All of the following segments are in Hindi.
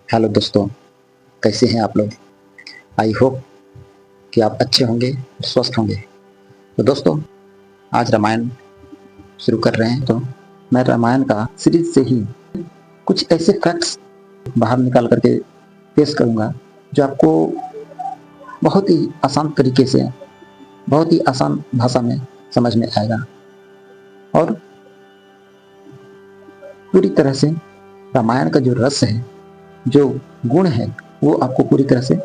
हेलो दोस्तों, कैसे हैं आप लोग। आई होप कि आप अच्छे होंगे और स्वस्थ होंगे। तो दोस्तों, आज रामायण शुरू कर रहे हैं। तो मैं रामायण का सीरीज से ही कुछ ऐसे फैक्ट्स बाहर निकाल करके पेश करूंगा जो आपको बहुत ही आसान तरीके से, बहुत ही आसान भाषा में समझ में आएगा और पूरी तरह से रामायण का जो रस है, जो गुण है, वो आपको पूरी तरह से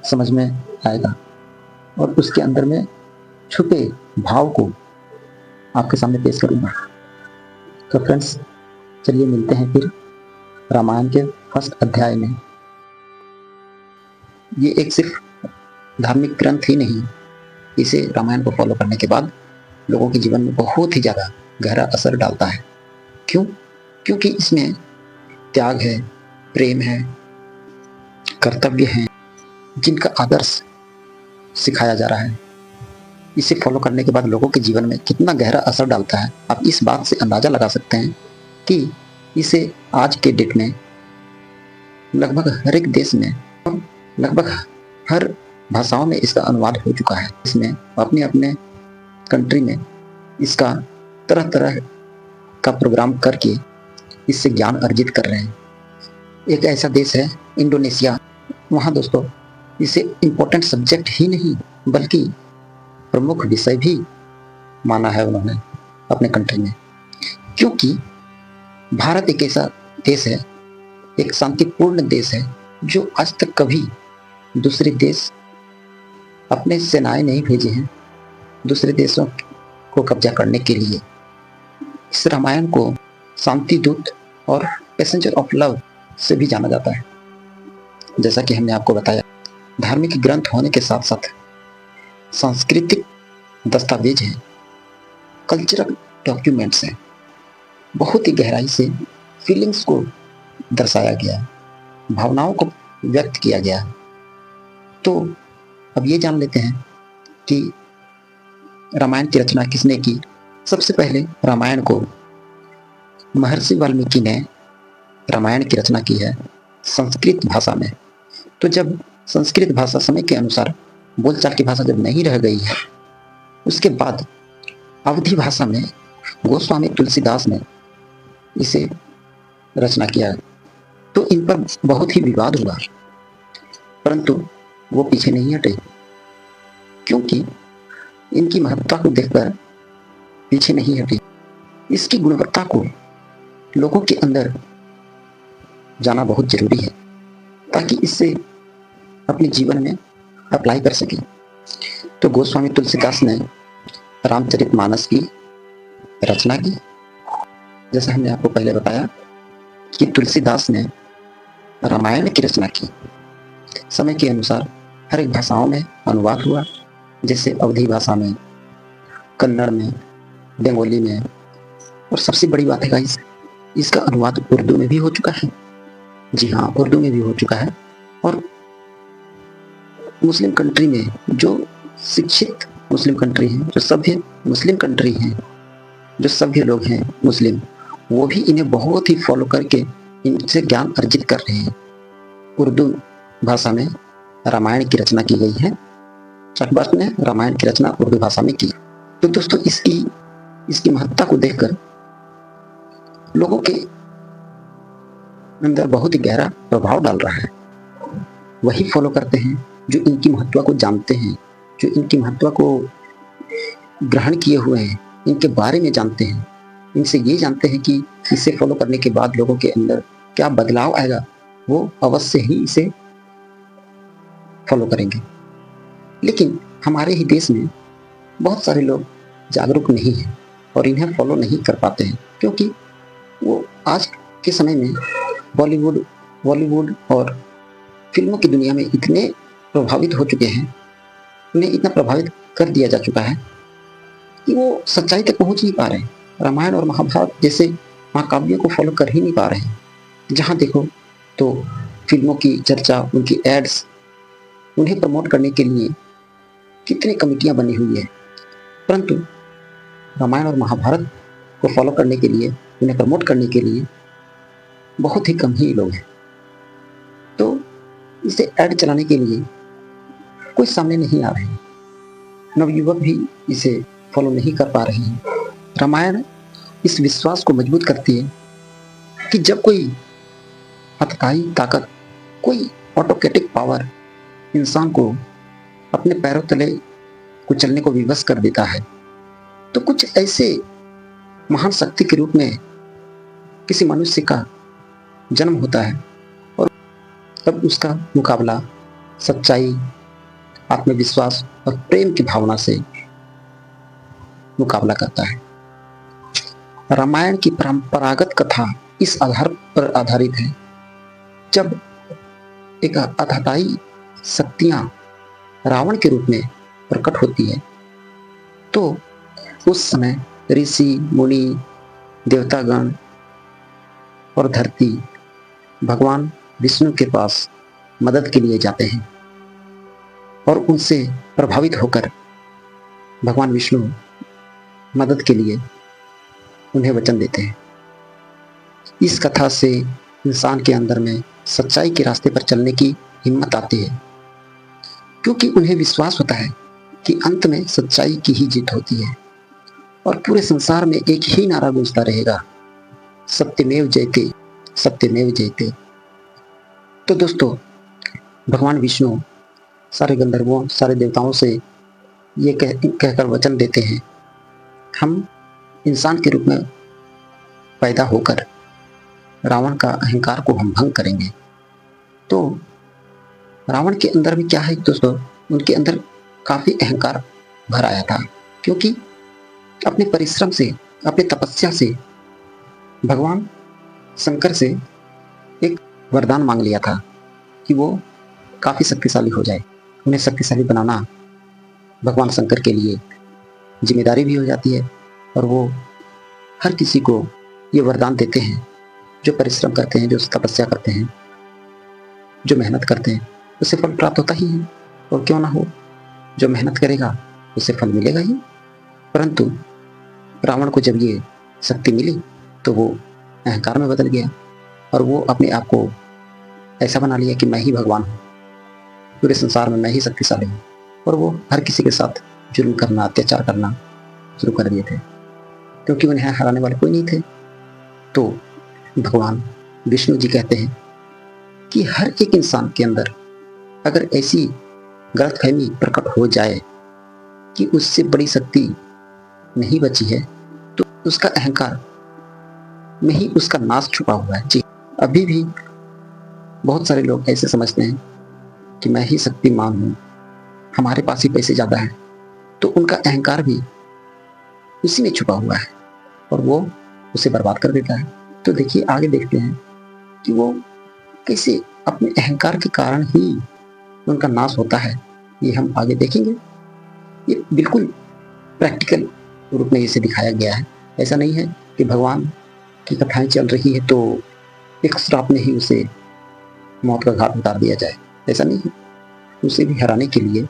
समझ में आएगा और उसके अंदर में छुपे भाव को आपके सामने पेश करूंगा। तो फ्रेंड्स, चलिए मिलते हैं फिर रामायण के फर्स्ट अध्याय में। ये एक सिर्फ धार्मिक ग्रंथ ही नहीं, इसे रामायण को फॉलो करने के बाद लोगों के जीवन में बहुत ही ज़्यादा गहरा असर डालता है। क्यों? क्योंकि इसमें त्याग है, प्रेम है, कर्तव्य है, जिनका आदर्श सिखाया जा रहा है। इसे फॉलो करने के बाद लोगों के जीवन में कितना गहरा असर डालता है, आप इस बात से अंदाज़ा लगा सकते हैं कि इसे आज के डेट में लगभग हर एक देश में, लगभग हर भाषाओं में इसका अनुवाद हो चुका है। इसमें अपने अपने कंट्री में इसका तरह तरह का प्रोग्राम करके इससे ज्ञान अर्जित कर रहे हैं। एक ऐसा देश है इंडोनेशिया। वहाँ दोस्तों इसे इम्पोर्टेंट सब्जेक्ट ही नहीं बल्कि प्रमुख विषय भी माना है उन्होंने अपने कंट्री में। क्योंकि भारत एक ऐसा देश है, एक शांतिपूर्ण देश है, जो आज तक कभी दूसरे देश अपने सेनाएं नहीं भेजे हैं दूसरे देशों को कब्जा करने के लिए। इस रामायण को शांति दूत और पैसेंजर ऑफ लव से भी जाना जाता है। जैसा कि हमने आपको बताया, धार्मिक ग्रंथ होने के साथ साथ सांस्कृतिक दस्तावेज हैं, कल्चरल डॉक्यूमेंट्स हैं। बहुत ही गहराई से फीलिंग्स को दर्शाया गया है, भावनाओं को व्यक्त किया गया है। तो अब ये जान लेते हैं कि रामायण की रचना किसने की। सबसे पहले रामायण को महर्षि वाल्मीकि ने रामायण की रचना की है संस्कृत भाषा में। तो जब संस्कृत भाषा समय के अनुसार बोलचाल की भाषा जब नहीं रह गई है, उसके बाद अवधी भाषा में गोस्वामी तुलसीदास ने इसे रचना किया है। तो इन पर बहुत ही विवाद हुआ, परंतु वो पीछे नहीं हटे, क्योंकि इनकी महत्ता को देखकर पीछे नहीं हटे। इसकी गुणवत्ता को लोगों के अंदर जाना बहुत जरूरी है, ताकि इससे अपने जीवन में अप्लाई कर सके। तो गोस्वामी तुलसीदास ने रामचरितमानस की रचना की। जैसा हमने आपको पहले बताया कि तुलसीदास ने रामायण की रचना की। समय के अनुसार हर एक भाषाओं में अनुवाद हुआ, जैसे अवधी भाषा में, कन्नड़ में, बंगाली में, और सबसे बड़ी बात है गाइस, इसका अनुवाद उर्दू में भी हो चुका है। जी हाँ, उर्दू में भी हो चुका है। और मुस्लिम कंट्री में, जो शिक्षित मुस्लिम कंट्री हैं, जो सभ्य मुस्लिम कंट्री हैं, जो सभ्य लोग हैं मुस्लिम, वो भी इन्हें बहुत ही फॉलो करके इनसे ज्ञान अर्जित कर रहे हैं। उर्दू भाषा में रामायण की रचना की गई है। अकबर ने रामायण की रचना उर्दू भाषा में की। तो दोस्तों, इसकी महत्ता को देखकर लोगों के अंदर बहुत ही गहरा प्रभाव डाल रहा है। वही फॉलो करते हैं जो इनकी महत्ता को जानते हैं, जो इनकी महत्ता को ग्रहण किए हुए हैं, इनके बारे में जानते हैं, इनसे ये जानते हैं कि इसे फॉलो करने के बाद लोगों के अंदर क्या बदलाव आएगा, वो अवश्य ही इसे फॉलो करेंगे। लेकिन हमारे ही देश में बहुत सारे लोग जागरूक नहीं हैं और इन्हें फॉलो नहीं कर पाते हैं, क्योंकि वो आज के समय में बॉलीवुड और फिल्मों की दुनिया में इतने प्रभावित हो चुके हैं, उन्हें इतना प्रभावित कर दिया जा चुका है कि वो सच्चाई तक पहुंच नहीं पा रहे हैं। रामायण और महाभारत जैसे महाकाव्यों को फॉलो कर ही नहीं पा रहे हैं। जहाँ देखो तो फिल्मों की चर्चा, उनकी एड्स, उन्हें प्रमोट करने के लिए कितनी कमेटियां बनी हुई है, परंतु रामायण और महाभारत को फॉलो करने के लिए, उन्हें प्रमोट करने के लिए बहुत ही कम ही लोग हैं। तो इसे ऐड चलाने के लिए कोई सामने नहीं आ रहे हैं। नवयुवक भी इसे फॉलो नहीं कर पा रहे हैं। रामायण इस विश्वास को मजबूत करती है कि जब कोई अतताई ताकत, कोई ऑटोक्रेटिक पावर इंसान को अपने पैरों तले कुचलने को विवश कर देता है, तो कुछ ऐसे महान शक्ति के रूप में किसी मनुष्य का जन्म होता है और तब उसका मुकाबला सच्चाई, आत्मविश्वास और प्रेम की भावना से मुकाबला करता है। रामायण की परंपरागत कथा इस आधार पर आधारित है, जब एक अथाताई शक्तियां रावण के रूप में प्रकट होती है, तो उस समय ऋषि मुनि, देवतागण और धरती भगवान विष्णु के पास मदद के लिए जाते हैं और उनसे प्रभावित होकर भगवान विष्णु मदद के लिए उन्हें वचन देते हैं। इस कथा से इंसान के अंदर में सच्चाई के रास्ते पर चलने की हिम्मत आती है, क्योंकि उन्हें विश्वास होता है कि अंत में सच्चाई की ही जीत होती है और पूरे संसार में एक ही नारा गूंजता रहेगा, सत्यमेव जयते, सत्यमेव जयते। तो दोस्तों, भगवान विष्णु सारे गंधर्वों, सारे देवताओं से ये कहकर वचन देते हैं, हम इंसान के रूप में पैदा होकर रावण का अहंकार को हम भंग करेंगे। तो रावण के अंदर भी क्या है दोस्तों, उनके अंदर काफी अहंकार भर आया था, क्योंकि अपने परिश्रम से, अपने तपस्या से भगवान शंकर से एक वरदान मांग लिया था कि वो काफी शक्तिशाली हो जाए। उन्हें शक्तिशाली बनाना भगवान शंकर के लिए जिम्मेदारी भी हो जाती है और वो हर किसी को ये वरदान देते हैं जो परिश्रम करते हैं, जो तपस्या करते हैं, जो मेहनत करते हैं, उसे फल प्राप्त होता ही है। और क्यों ना हो, जो मेहनत करेगा उसे फल मिलेगा ही। परंतु रावण को जब ये शक्ति मिली तो वो अहंकार में बदल गया और वो अपने आप को ऐसा बना लिया कि मैं ही भगवान हूँ, पूरे संसार में मैं ही शक्तिशाली हूँ। और वो हर किसी के साथ जुल्म करना, अत्याचार करना शुरू कर दिए थे, क्योंकि उन्हें हराने वाले कोई नहीं थे। तो भगवान विष्णु जी कहते हैं कि हर एक इंसान के अंदर अगर ऐसी गलतफहमी प्रकट हो जाए कि उससे बड़ी शक्ति नहीं बची है, तो उसका अहंकार में ही उसका नाश छुपा हुआ है। जी, अभी भी बहुत सारे लोग ऐसे समझते हैं कि मैं ही शक्तिमान हूँ, हमारे पास ही पैसे ज़्यादा हैं, तो उनका अहंकार भी उसी में छुपा हुआ है और वो उसे बर्बाद कर देता है। तो देखिए, आगे देखते हैं कि वो कैसे अपने अहंकार के कारण ही उनका नाश होता है, ये हम आगे देखेंगे। ये बिल्कुल प्रैक्टिकल रूप में इसे दिखाया गया है। ऐसा नहीं है कि भगवान की कथाएं चल रही है तो एक श्राप में ही उसे मौत का घाट उतार दिया जाए, ऐसा नहीं है। उसे भी हराने के लिए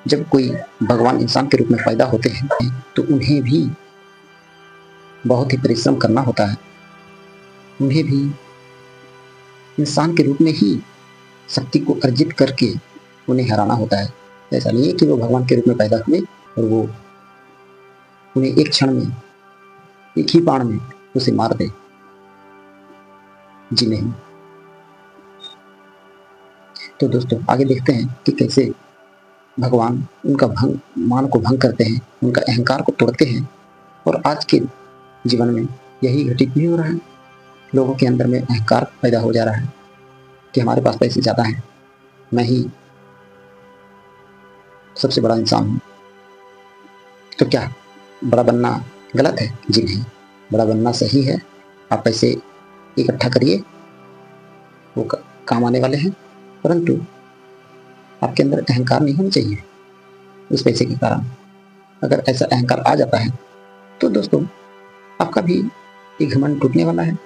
जब कोई भगवान इंसान के रूप में पैदा होते हैं तो उन्हें भी बहुत ही परिश्रम करना होता है, उन्हें भी इंसान के रूप में ही शक्ति को अर्जित करके उन्हें हराना होता है। ऐसा नहीं है कि वो भगवान के रूप में पैदा हुए और वो उन्हें एक क्षण में, एक ही बाण में उसे मार दे। जी नहीं। तो दोस्तों, आगे देखते हैं कि कैसे भगवान उनका मान को भंग करते हैं, उनका अहंकार को तोड़ते हैं। और आज के जीवन में यही घटित भी हो रहा है। लोगों के अंदर में अहंकार पैदा हो जा रहा है कि हमारे पास पैसे ज़्यादा हैं, मैं ही सबसे बड़ा इंसान हूँ। तो क्या बड़ा बनना गलत है? जी नहीं, बड़ा बनना सही है। आप पैसे इकट्ठा करिए, वो काम आने वाले हैं, परंतु आपके अंदर अहंकार नहीं होना चाहिए उस पैसे के कारण। अगर ऐसा अहंकार आ जाता है तो दोस्तों, आपका भी एक घमंड टूटने वाला है।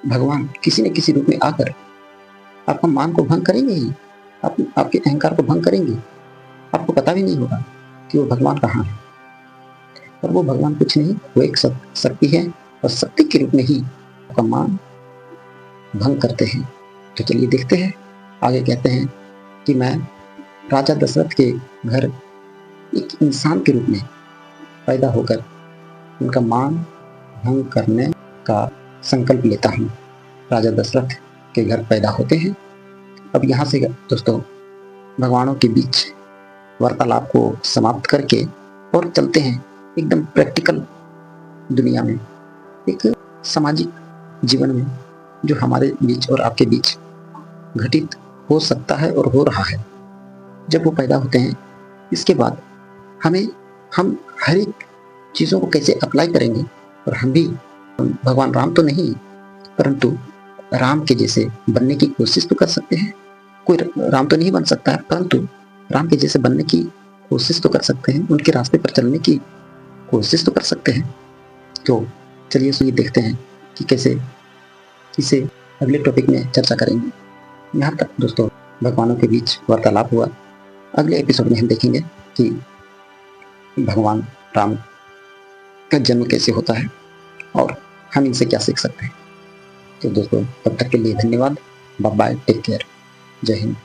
भगवान किसी न किसी रूप में आकर आपका मान को भंग करेंगे ही, आपके अहंकार को भंग करेंगे। आपको पता भी नहीं होगा कि वो भगवान कहाँ है। और वो भगवान कुछ नहीं, वो एक शक्ति है और शक्ति के रूप में ही आपका मान भंग करते हैं। तो चलिए देखते हैं। आगे कहते हैं कि मैं राजा दशरथ के घर एक इंसान के रूप में पैदा होकर उनका मान भंग करने का संकल्प लेता हूँ। राजा दशरथ के घर पैदा होते हैं। अब यहाँ से दोस्तों भगवानों के बीच वार्तालाप को समाप्त करके और चलते हैं एकदम प्रैक्टिकल दुनिया में, एक सामाजिक जीवन में जो हमारे बीच और आपके बीच घटित हो सकता है और हो रहा है। जब वो पैदा होते हैं, इसके बाद हम हर एक चीज़ों को कैसे अप्लाई करेंगे, और हम भी भगवान राम तो नहीं परंतु राम के जैसे बनने की कोशिश तो कर सकते हैं। कोई राम तो नहीं बन सकता है परंतु राम के जैसे बनने की कोशिश तो कर सकते हैं, उनके रास्ते पर चलने की कोशिश तो कर सकते हैं। तो चलिए ये देखते हैं कि कैसे इसे अगले टॉपिक में चर्चा करेंगे। यहाँ तक दोस्तों भगवानों के बीच वार्तालाप हुआ। अगले एपिसोड में हम देखेंगे कि भगवान राम का जन्म कैसे होता है और हम इनसे क्या सीख सकते हैं। तो दोस्तों तब तक के लिए धन्यवाद। बाय बाय, टेक केयर, जय हिंद।